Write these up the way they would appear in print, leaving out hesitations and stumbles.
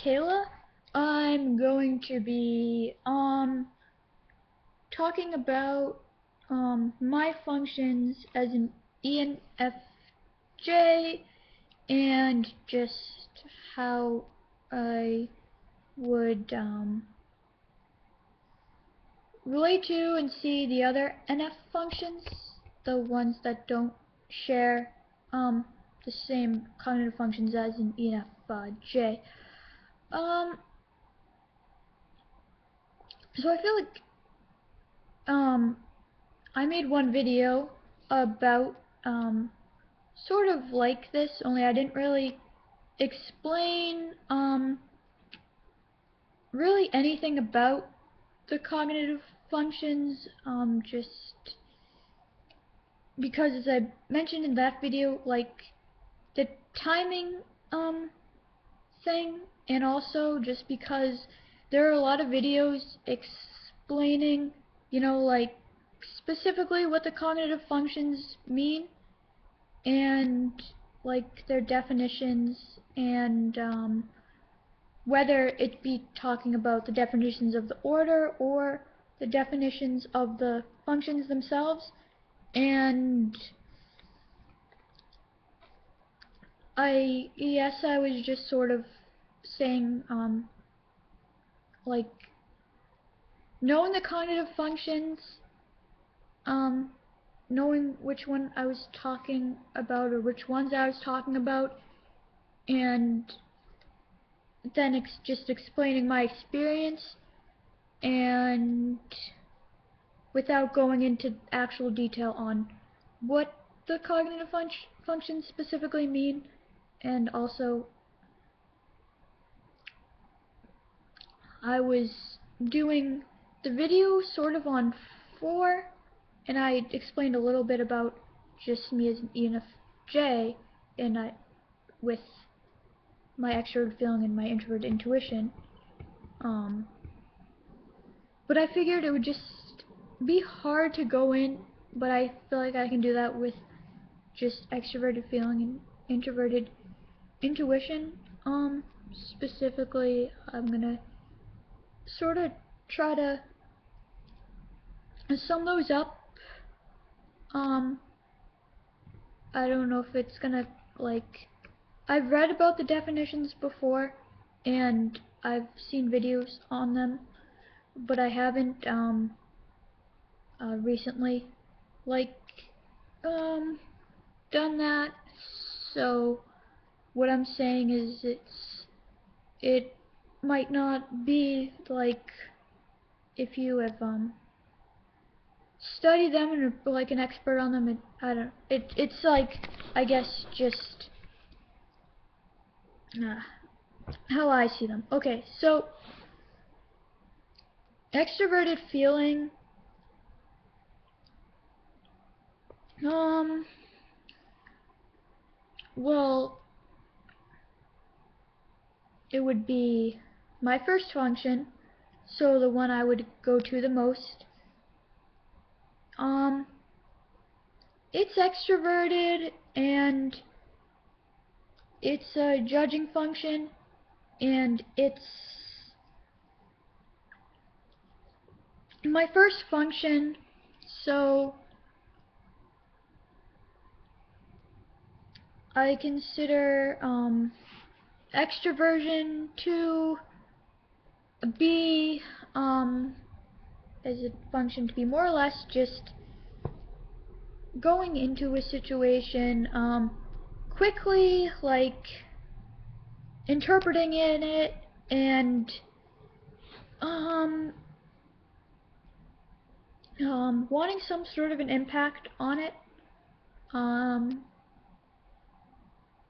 Kayla. I'm going to be talking about my functions as an ENFJ and just how I would relate to and see the other NF functions, the ones that don't share the same cognitive functions as an ENFJ. So I feel like I made one video about sort of like this, only I didn't really explain really anything about the cognitive functions, just because, as I mentioned in that video, like the timing thing, and also just because there are a lot of videos explaining, like specifically what the cognitive functions mean and like their definitions, and whether it be talking about the definitions of the order or the definitions of the functions themselves. And I was just sort of saying, like, knowing the cognitive functions, knowing which one I was talking about or which ones I was talking about, and then just explaining my experience, and without going into actual detail on what the cognitive functions specifically mean. And also, I was doing the video sort of on 4, and I explained a little bit about just me as an ENFJ, and with my extrovert feeling and my introvert intuition. But I figured it would just be hard to go in, but I feel like I can do that with just extroverted feeling and introverted intuition. Specifically, I'm gonna sort of try to sum those up. I don't know if it's gonna, like, I've read about the definitions before and I've seen videos on them, but I haven't recently, like, done that. So what I'm saying is it might not be like if you have studied them and are like an expert on them. It's like, I guess, just how I see them. Okay, so extroverted feeling, well, it would be my first function, so the one I would go to the most. It's extroverted, and it's a judging function, and it's my first function, so I consider extroversion to be as a function to be more or less just going into a situation quickly, like interpreting in it, and wanting some sort of an impact on it,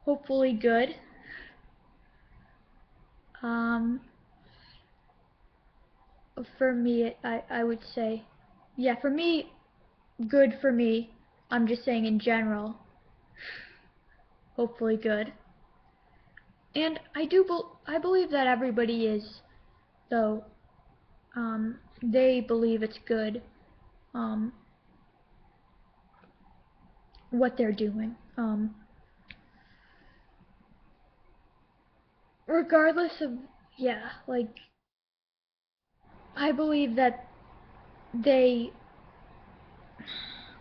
hopefully good. For me, I would say, yeah, for me, good for me. I'm just saying in general, hopefully good. And I believe that everybody is, though, they believe it's good, what they're doing. Regardless of yeah, like, I believe that they,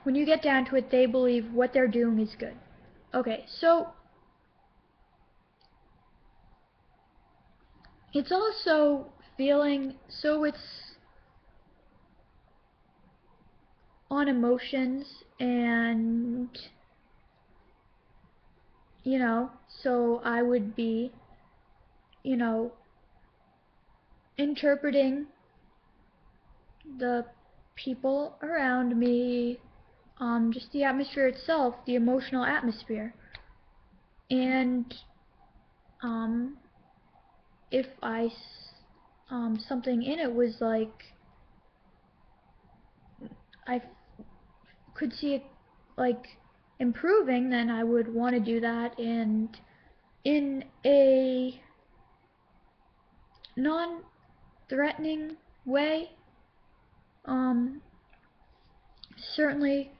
when you get down to it, they believe what they're doing is good. Okay, so it's also feeling, so it's on emotions, and so I would be, you know, interpreting the people around me, just the atmosphere itself, the emotional atmosphere. And um, if something in it was like, I could see it like improving, then I would want to do that, and in a non-threatening way. Um, Certainly,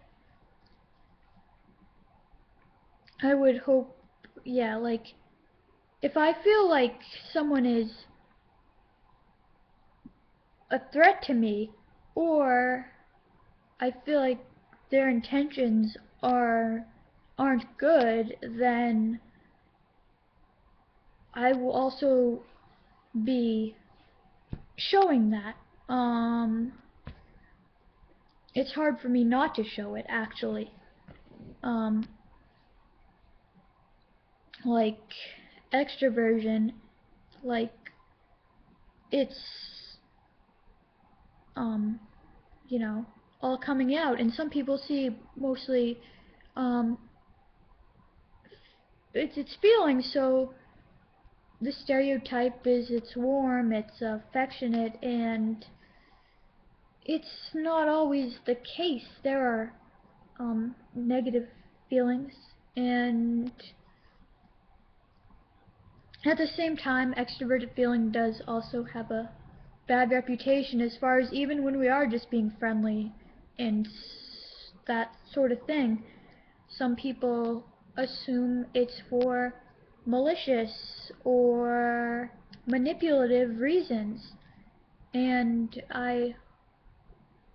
I would hope, yeah, like, if I feel like someone is a threat to me, or I feel like their intentions aren't good, then I will also be showing that. It's hard for me not to show it, actually. Um, like, extroversion, like, it's, um, you know, all coming out, and some people see mostly, um, it's feelings, so the stereotype is it's warm, it's affectionate, and it's not always the case. There are negative feelings, and at the same time, extroverted feeling does also have a bad reputation, as far as even when we are just being friendly and that sort of thing. Some people assume it's for malicious or manipulative reasons, and I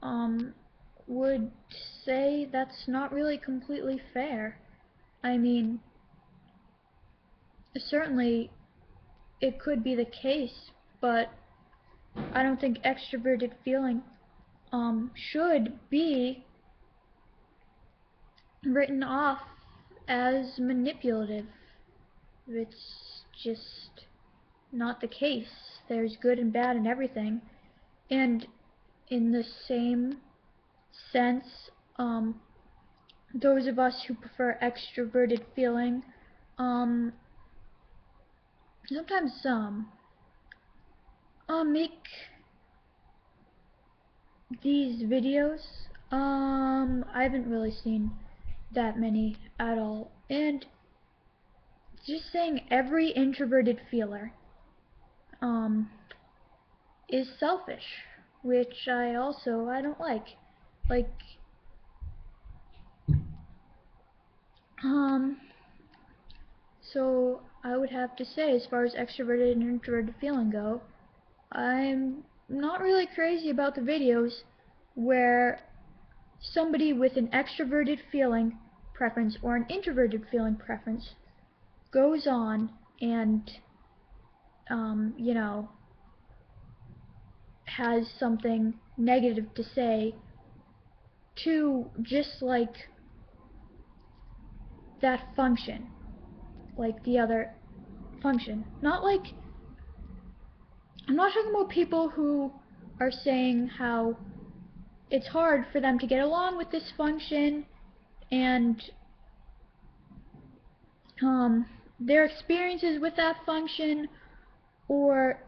um, would say that's not really completely fair. I mean, certainly it could be the case, but I don't think extroverted feeling should be written off as manipulative. It's just not the case. There's good and bad in everything. And in the same sense, those of us who prefer extroverted feeling, um, sometimes make these videos. I haven't really seen that many at all. And just saying every introverted feeler, um, is selfish, which I don't like. Like, um, so I would have to say, as far as extroverted and introverted feeling go, I'm not really crazy about the videos where somebody with an extroverted feeling preference or an introverted feeling preference goes on and, you know, has something negative to say to just like that function, like the other function. Not like, I'm not talking about people who are saying how it's hard for them to get along with this function, and their experiences with that function, or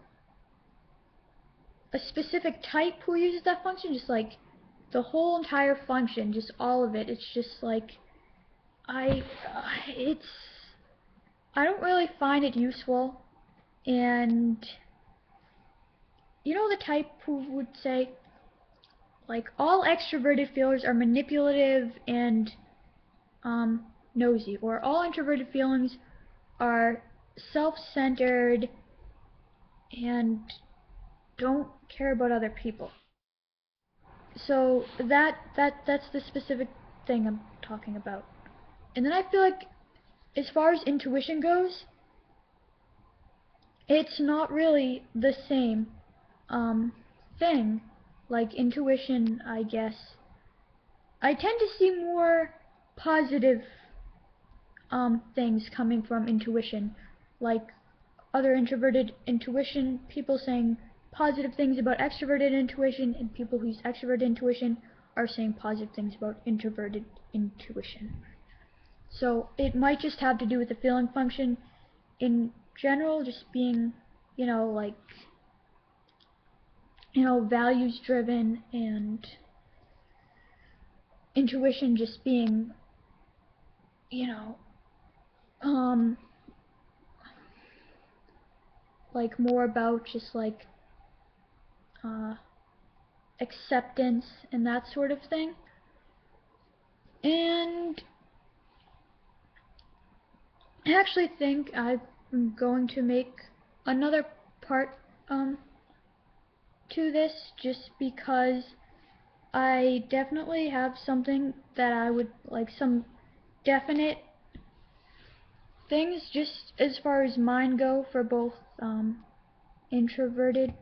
a specific type who uses that function, just like the whole entire function, just all of it. It's just like, I, it's, I don't really find it useful. And you know, the type who would say, like, all extroverted feelers are manipulative and nosy, or all introverted feelings are self-centered and don't care about other people. So that's the specific thing I'm talking about. And then I feel like as far as intuition goes, it's not really the same thing. Like intuition, I guess. I tend to see more positive things coming from intuition, like other introverted intuition people saying positive things about extroverted intuition, and people whose extroverted intuition are saying positive things about introverted intuition. So it might just have to do with the feeling function in general, just being, like, values driven, and intuition just being, you know, like more about just like acceptance and that sort of thing. And I actually think I'm going to make another part to this, just because I definitely have something that I would like, some definite things just as far as mine go for both introverted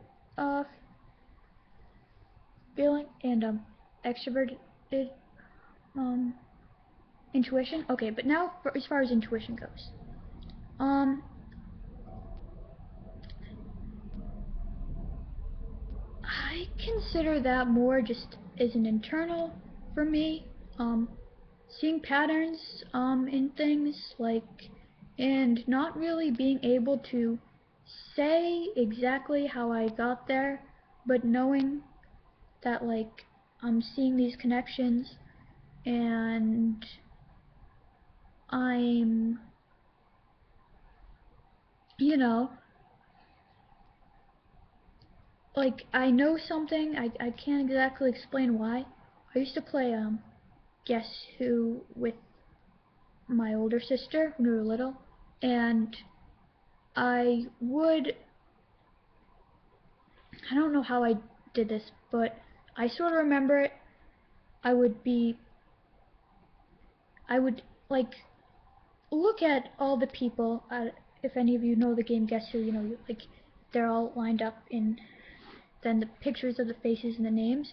feeling and extroverted intuition. Okay, but now as far as intuition goes, I consider that more just as an internal for me, seeing patterns in things, like, and not really being able to say exactly how I got there, but knowing that, like, I'm seeing these connections, and I'm, you know, like, I know something, I can't exactly explain why. I used to play Guess Who with my older sister when we were little, and I would, I don't know how I did this, but I sort of remember it. I would be, I would, like, look at all the people, if any of you know the game Guess Who, like, they're all lined up in, then the pictures of the faces and the names,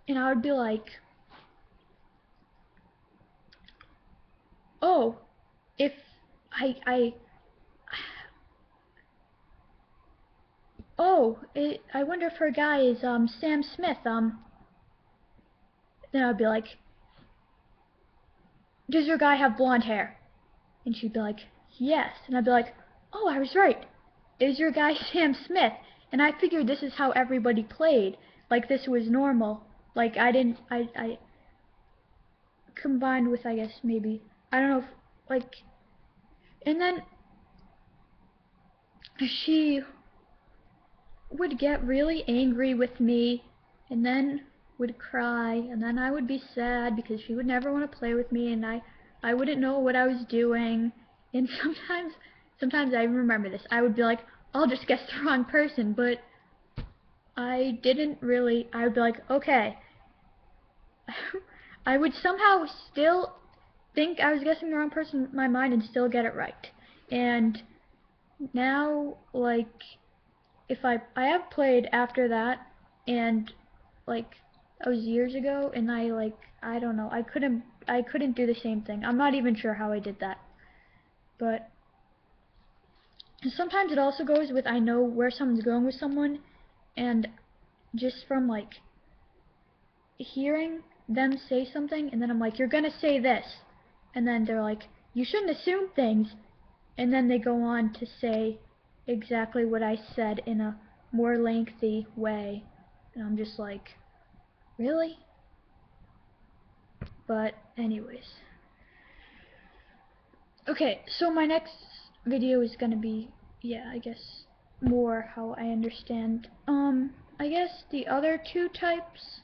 and I would be like, oh, if I oh, I wonder if her guy is Sam Smith. Then I'd be like, does your guy have blonde hair? And she'd be like, yes. And I'd be like, oh, I was right. Is your guy Sam Smith? And I figured this is how everybody played. Like, this was normal. Like, I combined with, I guess, maybe, I don't know if, like, and then she would get really angry with me, and then would cry, and then I would be sad because she would never want to play with me, and I wouldn't know what I was doing. And sometimes I remember this, I would be like, I'll just guess the wrong person, but I didn't really. I would be like, okay. I would somehow still think I was guessing the wrong person in my mind and still get it right. And now, like, if I have played after that, and, like, that was years ago, and I don't know, I couldn't do the same thing. I'm not even sure how I did that. But sometimes it also goes with, I know where someone's going with someone, and just from, like, hearing them say something, and then I'm like, you're gonna say this, and then they're like, you shouldn't assume things, and then they go on to say exactly what I said in a more lengthy way, and I'm just like, really? But anyways, okay, so my next video is gonna be, yeah, I guess more how I understand I guess the other two types